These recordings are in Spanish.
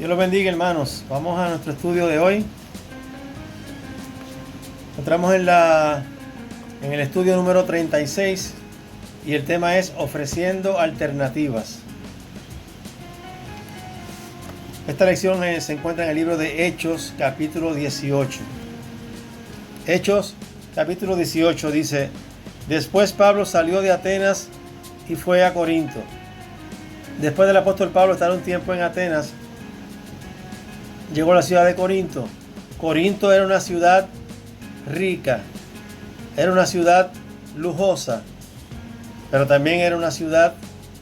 Dios los bendiga, hermanos. Vamos a nuestro estudio de hoy. Entramos en el estudio número 36 y el tema es ofreciendo alternativas. Esta lección se encuentra en el libro de Hechos, capítulo 18. Hechos, capítulo 18 dice: Después Pablo salió de Atenas y fue a Corinto. Después del apóstol Pablo estar un tiempo en Atenas, llegó a la ciudad de Corinto. Corinto era una ciudad rica, era una ciudad lujosa, pero también era una ciudad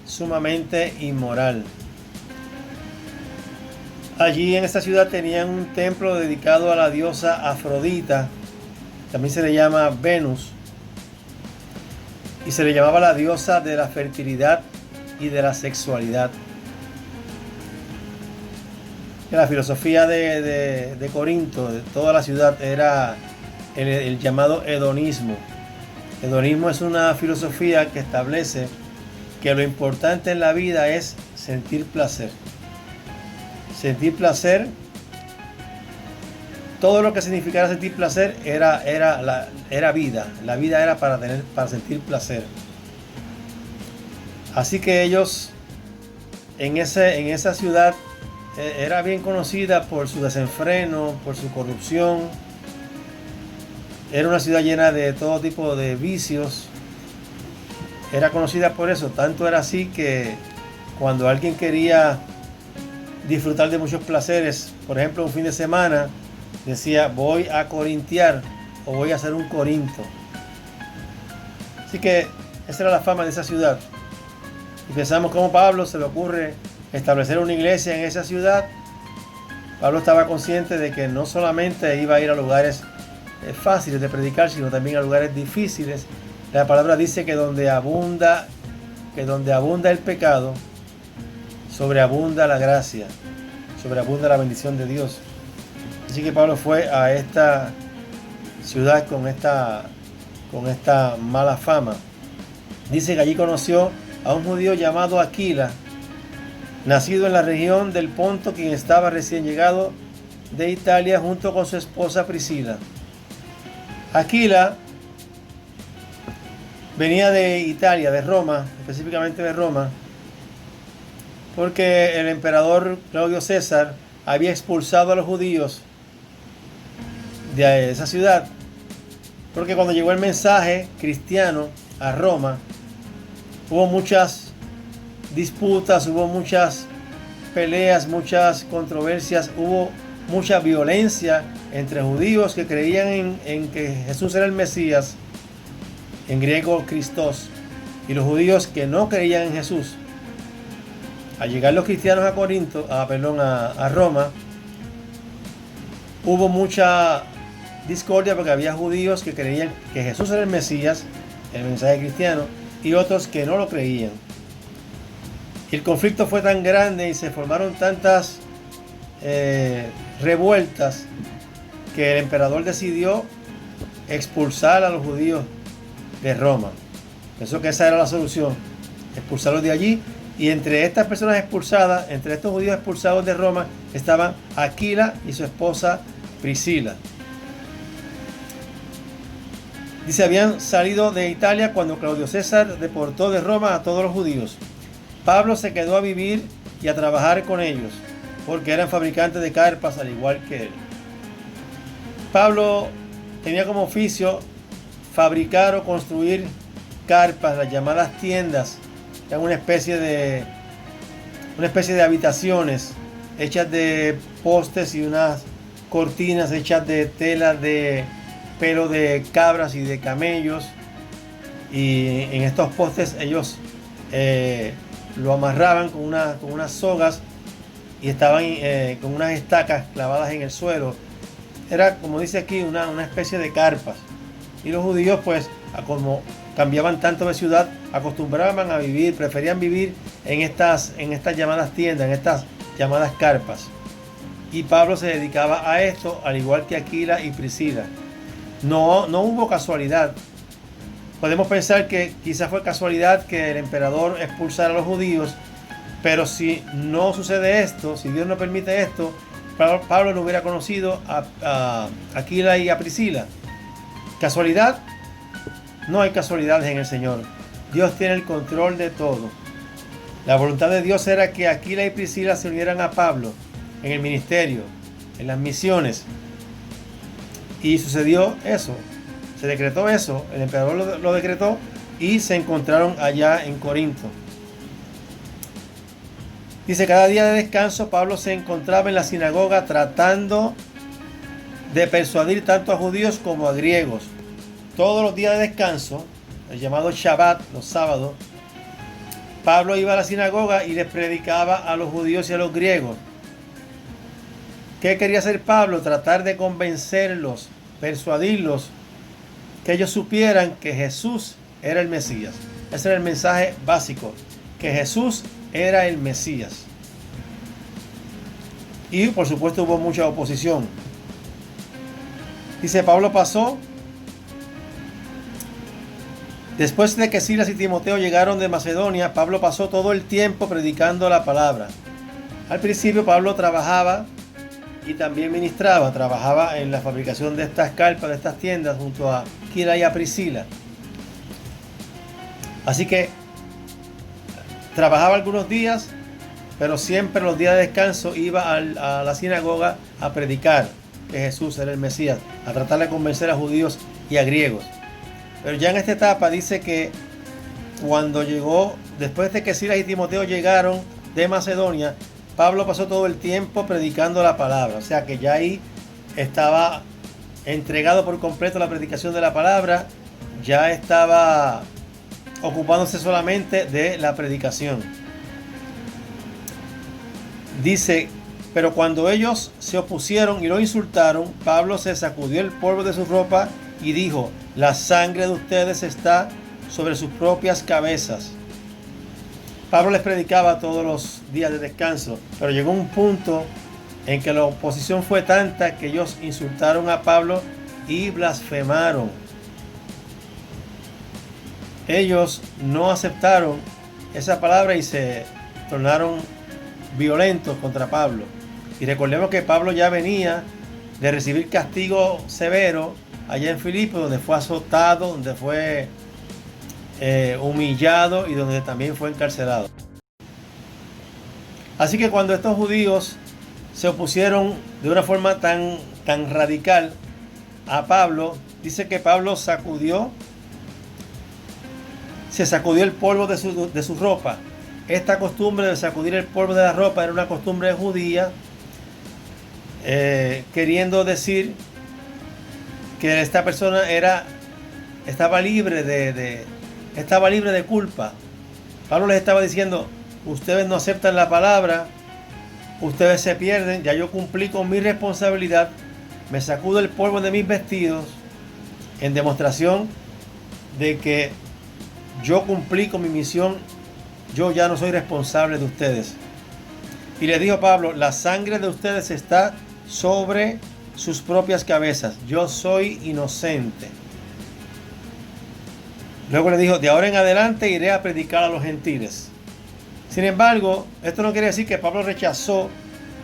sumamente inmoral. Allí en esta ciudad tenían un templo dedicado a la diosa Afrodita, también se le llama Venus, y se le llamaba la diosa de la fertilidad y de la sexualidad. La filosofía de Corinto, de toda la ciudad, era el llamado hedonismo. Hedonismo es una filosofía que establece que lo importante en la vida es sentir placer. Sentir placer, todo lo que significara sentir placer era vida. La vida era para sentir placer. Así que ellos en esa ciudad era bien conocida por su desenfreno, por su corrupción. Era una ciudad llena de todo tipo de vicios. Era conocida por eso. Tanto era así que cuando alguien quería disfrutar de muchos placeres, por ejemplo un fin de semana, decía: voy a corintiar o voy a hacer un Corinto. Así que esa era la fama de esa ciudad. Y pensamos cómo Pablo se le ocurre establecer una iglesia en esa ciudad. Pablo estaba consciente de que no solamente iba a ir a lugares fáciles de predicar, sino también a lugares difíciles. La palabra dice que donde abunda el pecado, sobreabunda la gracia, sobreabunda la bendición de Dios. Así que Pablo fue a esta ciudad con esta mala fama. Dice que allí conoció a un judío llamado Aquila, nacido en la región del Ponto, quien estaba recién llegado de Italia junto con su esposa Priscila. Aquila venía de Italia, de Roma, específicamente de Roma, porque el emperador Claudio César había expulsado a los judíos de esa ciudad, porque cuando llegó el mensaje cristiano a Roma, hubo muchas disputas, hubo muchas peleas, muchas controversias, hubo mucha violencia entre judíos que creían en que Jesús era el Mesías, en griego Christos, y los judíos que no creían en Jesús. Al llegar los cristianos a Roma, hubo mucha discordia porque había judíos que creían que Jesús era el Mesías, el mensaje cristiano, y otros que no lo creían. Y el conflicto fue tan grande y se formaron tantas revueltas que el emperador decidió expulsar a los judíos de Roma. Pensó que esa era la solución, expulsarlos de allí. Y entre estas personas expulsadas, entre estos judíos expulsados de Roma, estaban Aquila y su esposa Priscila. Dice: habían salido de Italia cuando Claudio César deportó de Roma a todos los judíos. Pablo se quedó a vivir y a trabajar con ellos, porque eran fabricantes de carpas al igual que él. Pablo tenía como oficio fabricar o construir carpas, las llamadas tiendas. Eran una especie de habitaciones hechas de postes y unas cortinas hechas de tela de pelo de cabras y de camellos, y en estos postes ellos lo amarraban con unas sogas y estaban con unas estacas clavadas en el suelo. Era, como dice aquí, una especie de carpas. Y los judíos, pues, como cambiaban tanto de ciudad, acostumbraban a vivir, preferían vivir en estas llamadas tiendas, en estas llamadas carpas. Y Pablo se dedicaba a esto, al igual que Aquila y Priscila. No hubo casualidad. Podemos pensar que quizás fue casualidad que el emperador expulsara a los judíos, Pero si no sucede esto, si Dios no permite esto, Pablo no hubiera conocido a Aquila y a Priscila. ¿Casualidad? No hay casualidades en el Señor. Dios tiene el control de todo. La voluntad de Dios era que Aquila y Priscila se unieran a Pablo en el ministerio, en las misiones. Y sucedió eso. Se decretó eso. El emperador lo decretó y se encontraron allá en Corinto. Dice, cada día de descanso Pablo se encontraba en la sinagoga tratando de persuadir tanto a judíos como a griegos. Todos los días de descanso, el llamado Shabbat, los sábados, Pablo iba a la sinagoga y les predicaba a los judíos y a los griegos. ¿Qué quería hacer Pablo? Tratar de convencerlos, persuadirlos, que ellos supieran que Jesús era el Mesías. Ese era el mensaje básico, que Jesús era el Mesías. Y por supuesto hubo mucha oposición. Dice, Pablo pasó, después de que Silas y Timoteo llegaron de Macedonia, Pablo pasó todo el tiempo predicando la palabra. Al principio Pablo trabajaba y también ministraba, trabajaba en la fabricación de estas carpas, de estas tiendas, junto a Aquila y a Priscila. Así que trabajaba algunos días, pero siempre los días de descanso iba a la sinagoga a predicar que Jesús era el Mesías, a tratar de convencer a judíos y a griegos. Pero ya en esta etapa dice que cuando llegó, después de que Silas y Timoteo llegaron de Macedonia, Pablo pasó todo el tiempo predicando la palabra. O sea que ya ahí estaba entregado por completo a la predicación de la palabra, ya estaba ocupándose solamente de la predicación. Dice, pero cuando ellos se opusieron y lo insultaron, Pablo se sacudió el polvo de su ropa y dijo, la sangre de ustedes está sobre sus propias cabezas. Pablo les predicaba todos los días de descanso, pero llegó un punto en que la oposición fue tanta que ellos insultaron a Pablo y blasfemaron. Ellos no aceptaron esa palabra y se tornaron violentos contra Pablo. Y recordemos que Pablo ya venía de recibir castigo severo allá en Filipos, donde fue azotado, donde fue humillado y donde también fue encarcelado. Así que cuando estos judíos se opusieron de una forma tan radical a Pablo, dice que Pablo se sacudió el polvo de su ropa. Esta costumbre de sacudir el polvo de la ropa era una costumbre judía, queriendo decir que esta persona estaba libre de culpa. Pablo les estaba diciendo, ustedes no aceptan la palabra, ustedes se pierden, ya yo cumplí con mi responsabilidad, me sacudo el polvo de mis vestidos en demostración de que yo cumplí con mi misión, yo ya no soy responsable de ustedes. Y le dijo Pablo, la sangre de ustedes está sobre sus propias cabezas, yo soy inocente. Luego le dijo, de ahora en adelante iré a predicar a los gentiles. Sin embargo, esto no quiere decir que Pablo rechazó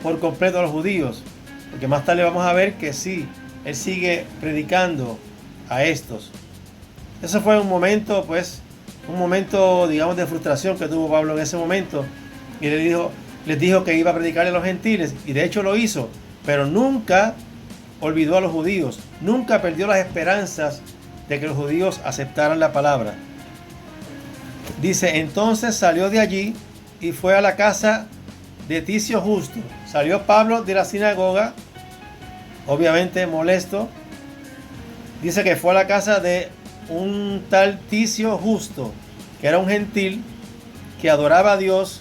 por completo a los judíos, porque más tarde vamos a ver que sí, él sigue predicando a estos. Eso fue un momento, digamos, de frustración que tuvo Pablo en ese momento, y les dijo que iba a predicarle a los gentiles, y de hecho lo hizo, pero nunca olvidó a los judíos, nunca perdió las esperanzas de que los judíos aceptaran la palabra. Dice, entonces salió de allí y fue a la casa de Ticio Justo. Salió Pablo de la sinagoga, obviamente molesto. Dice que fue a la casa de un tal Ticio Justo, que era un gentil que adoraba a Dios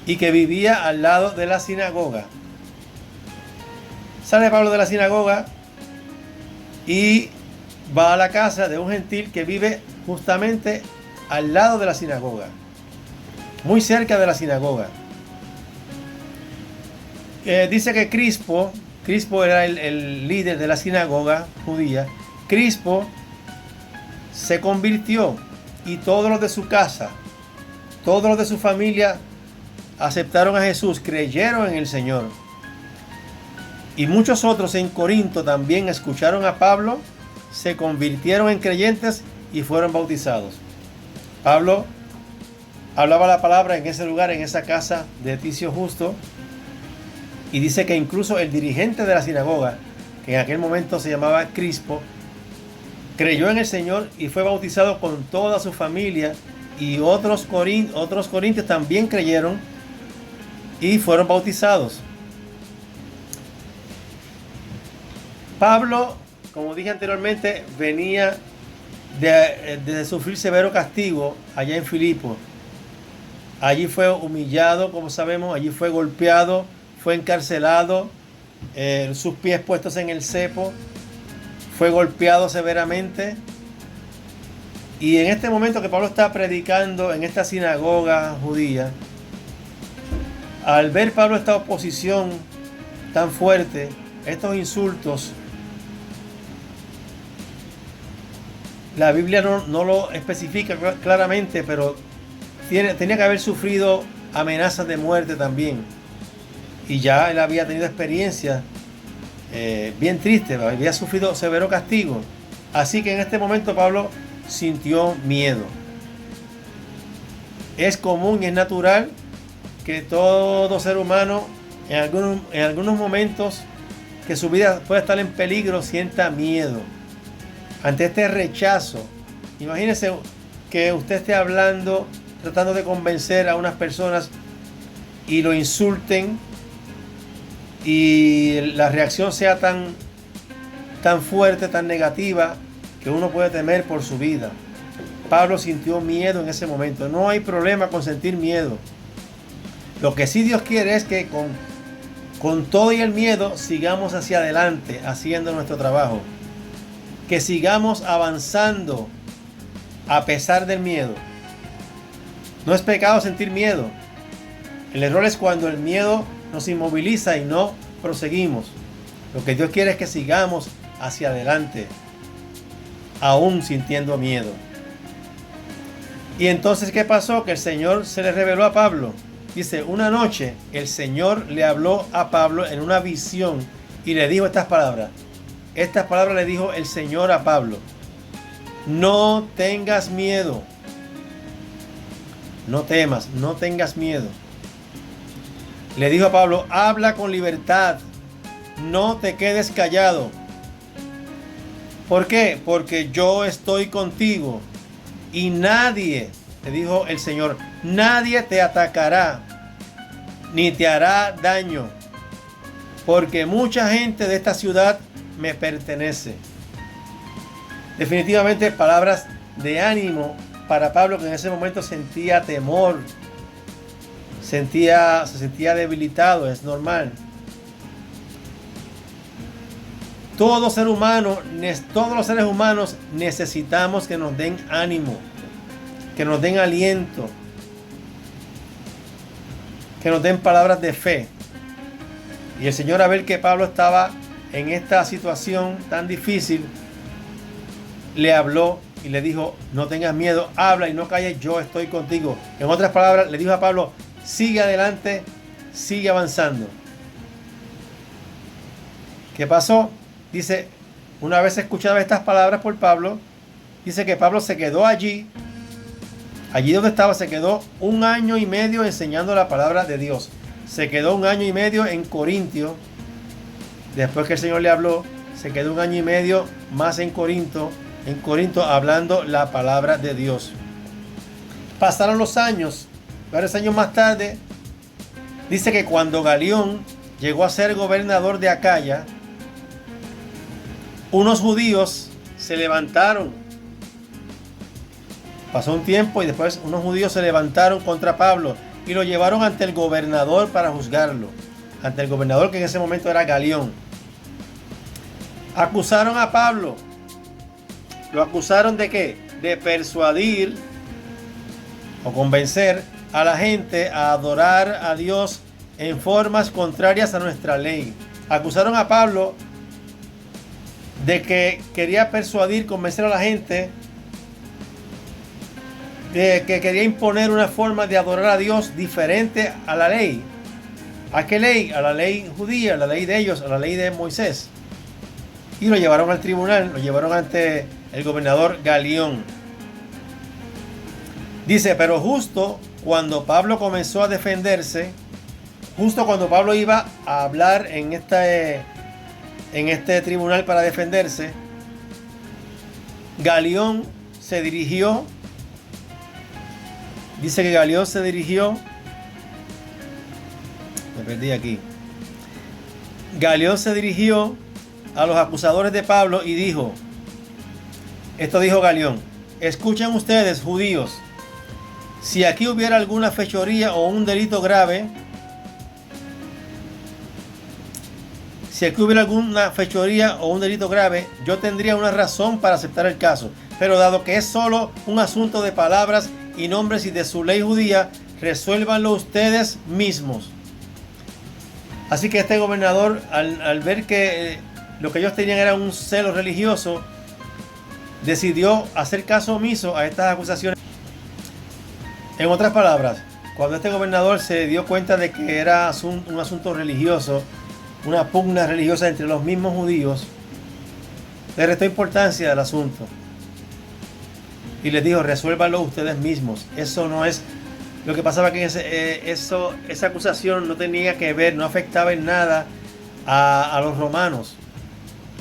y que vivía al lado de la sinagoga. Sale Pablo de la sinagoga y va a la casa de un gentil que vive justamente al lado de la sinagoga, muy cerca de la sinagoga. Dice que Crispo era el líder de la sinagoga judía. Crispo se convirtió y todos los de su casa Todos los de su familia aceptaron a Jesús, creyeron en el Señor. Y muchos otros en Corinto también escucharon a Pablo, se convirtieron en creyentes y fueron bautizados. Pablo hablaba la palabra en ese lugar, en esa casa de Ticio Justo, y dice que incluso el dirigente de la sinagoga, que en aquel momento se llamaba Crispo, creyó en el Señor y fue bautizado con toda su familia, y otros corintios también creyeron y fueron bautizados. Pablo, como dije anteriormente, venía de sufrir severo castigo allá en Filipo. Allí fue humillado, como sabemos, allí fue golpeado, fue encarcelado, sus pies puestos en el cepo, fue golpeado severamente. Y en este momento que Pablo está predicando en esta sinagoga judía, al ver Pablo esta oposición tan fuerte, estos insultos, la Biblia no lo especifica claramente, pero tenía que haber sufrido amenazas de muerte también. Y ya él había tenido experiencias bien tristes, había sufrido severo castigo. Así que en este momento Pablo sintió miedo. Es común y es natural que todo ser humano en algunos momentos que su vida puede estar en peligro sienta miedo ante este rechazo. Imagínese que usted esté hablando, tratando de convencer a unas personas y lo insulten y la reacción sea tan fuerte, tan negativa, que uno puede temer por su vida. Pablo sintió miedo en ese momento. No hay problema con sentir miedo. Lo que sí Dios quiere es que con todo y el miedo sigamos hacia adelante haciendo nuestro trabajo. Que sigamos avanzando a pesar del miedo. No es pecado sentir miedo. El error es cuando el miedo nos inmoviliza y no proseguimos. Lo que Dios quiere es que sigamos hacia adelante, aún sintiendo miedo. Y entonces, ¿qué pasó? Que el Señor se le reveló a Pablo. Dice, una noche el Señor le habló a Pablo en una visión y le dijo estas palabras. Estas palabras le dijo el Señor a Pablo. No tengas miedo. No temas, no tengas miedo. Le dijo a Pablo, habla con libertad. No te quedes callado. ¿Por qué? Porque yo estoy contigo. Y nadie, le dijo el Señor, nadie te atacará, ni te hará daño. Porque mucha gente de esta ciudad me pertenece. Definitivamente palabras de ánimo para Pablo, que en ese momento sentía temor, se sentía debilitado, es normal. Todos los seres humanos necesitamos que nos den ánimo, que nos den aliento, que nos den palabras de fe. Y el Señor, a ver que Pablo estaba en esta situación tan difícil, le habló y le dijo, no tengas miedo, habla y no calles, yo estoy contigo. En otras palabras, le dijo a Pablo, sigue adelante, sigue avanzando. ¿Qué pasó? Dice, una vez escuchaba estas palabras por Pablo, dice que Pablo se quedó allí donde estaba, se quedó 1 año y medio enseñando la palabra de Dios. Se quedó 1 año y medio en Corintio. Después que el Señor le habló, se quedó 1 año y medio más en Corinto hablando la palabra de Dios. Pasaron los años, varios años más tarde, dice que cuando Galión llegó a ser gobernador de Acaya, unos judíos se levantaron. Pasó un tiempo y después unos judíos se levantaron contra Pablo y lo llevaron ante el gobernador para juzgarlo. Ante el gobernador, que en ese momento era Galión. Acusaron a Pablo. ¿Lo acusaron de qué? De persuadir o convencer a la gente a adorar a Dios en formas contrarias a nuestra ley. Acusaron a Pablo de que quería persuadir, convencer a la gente que quería imponer una forma de adorar a Dios diferente a la ley. ¿A qué ley? A la ley judía, a la ley de ellos, a la ley de Moisés. Y lo llevaron al tribunal, lo llevaron ante el gobernador Galión. Dice, pero justo cuando Pablo comenzó a defenderse, justo cuando Pablo iba a hablar en este tribunal para defenderse, Galión se dirigió, dice que Galión se dirigió, me perdí aquí, Galión se dirigió a los acusadores de Pablo y dijo, esto dijo Galión, escuchen ustedes, judíos, si aquí hubiera alguna fechoría o un delito grave, yo tendría una razón para aceptar el caso. Pero dado que es solo un asunto de palabras y nombres y de su ley judía, resuélvanlo ustedes mismos. Así que este gobernador, al ver que lo que ellos tenían era un celo religioso, decidió hacer caso omiso a estas acusaciones. En otras palabras, cuando este gobernador se dio cuenta de que era un asunto religioso, una pugna religiosa entre los mismos judíos, le restó importancia al asunto y les dijo, resuélvanlo ustedes mismos. Eso no es lo que pasaba, que esa acusación no tenía que ver, no afectaba en nada a los romanos,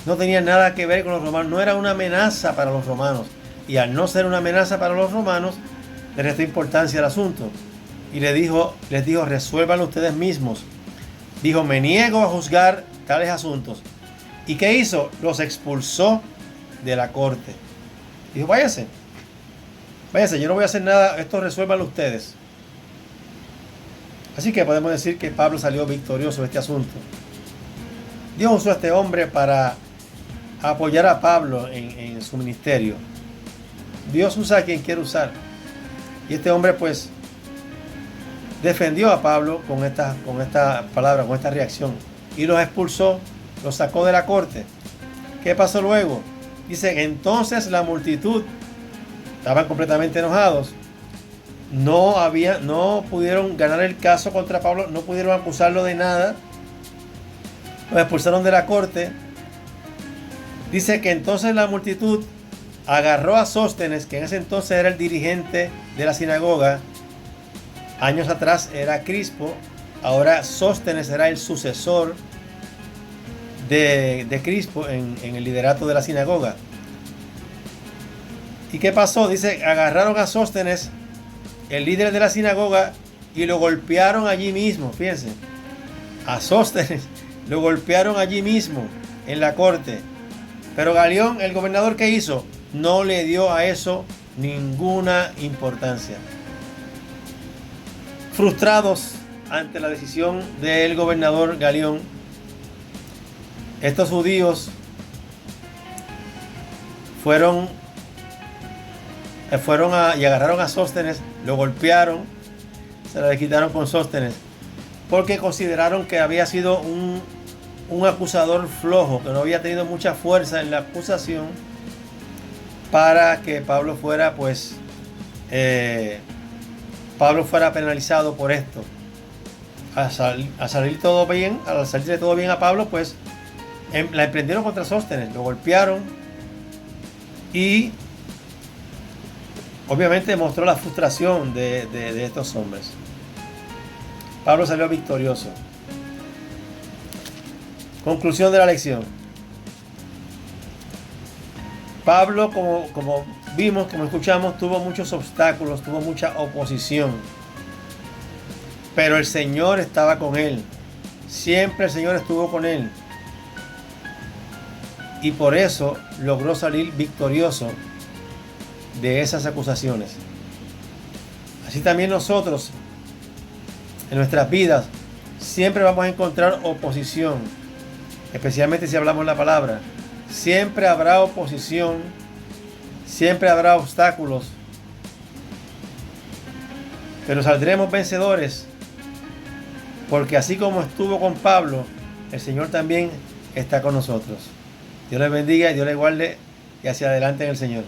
no tenía nada que ver con los romanos, no era una amenaza para los romanos, y al no ser una amenaza para los romanos, le restó importancia al asunto y les dijo, resuélvanlo ustedes mismos. Dijo, me niego a juzgar tales asuntos. ¿Y qué hizo? Los expulsó de la corte. Dijo, váyase, yo no voy a hacer nada, esto resuélvanlo ustedes. Así que podemos decir que Pablo salió victorioso de este asunto. Dios usó a este hombre para apoyar a Pablo en su ministerio. Dios usa a quien quiere usar. Y este hombre pues defendió a Pablo con esta palabra, con esta reacción, y los expulsó, los sacó de la corte. ¿Qué pasó luego? Dice, entonces la multitud estaban completamente enojados, no pudieron ganar el caso contra Pablo, no pudieron acusarlo de nada, los expulsaron de la corte. Dice que entonces la multitud agarró a Sóstenes, que en ese entonces era el dirigente de la sinagoga. Años atrás era Crispo, ahora Sóstenes era el sucesor de Crispo en el liderato de la sinagoga. ¿Y qué pasó? Dice, agarraron a Sóstenes, el líder de la sinagoga, y lo golpearon allí mismo. Fíjense, a Sóstenes lo golpearon allí mismo en la corte. Pero Galión, el gobernador, ¿qué hizo? No le dio a eso ninguna importancia. Frustrados ante la decisión del gobernador Galión, estos judíos fueron y agarraron a Sóstenes, lo golpearon, se la quitaron con Sóstenes, porque consideraron que había sido un acusador flojo, que no había tenido mucha fuerza en la acusación para que Pablo fuera penalizado por esto. Al salirle todo bien a Pablo, pues la emprendieron contra Sóstenes, lo golpearon y obviamente mostró la frustración de estos hombres. Pablo salió victorioso. Conclusión de la lección. Pablo, como vimos, como escuchamos, tuvo muchos obstáculos, tuvo mucha oposición. Pero el Señor estaba con él. Siempre el Señor estuvo con él. Y por eso logró salir victorioso de esas acusaciones. Así también nosotros, en nuestras vidas, siempre vamos a encontrar oposición. Especialmente si hablamos la palabra. Siempre habrá oposición. Siempre habrá obstáculos. Pero saldremos vencedores. Porque así como estuvo con Pablo, el Señor también está con nosotros. Dios les bendiga, Dios les guarde y hacia adelante en el Señor.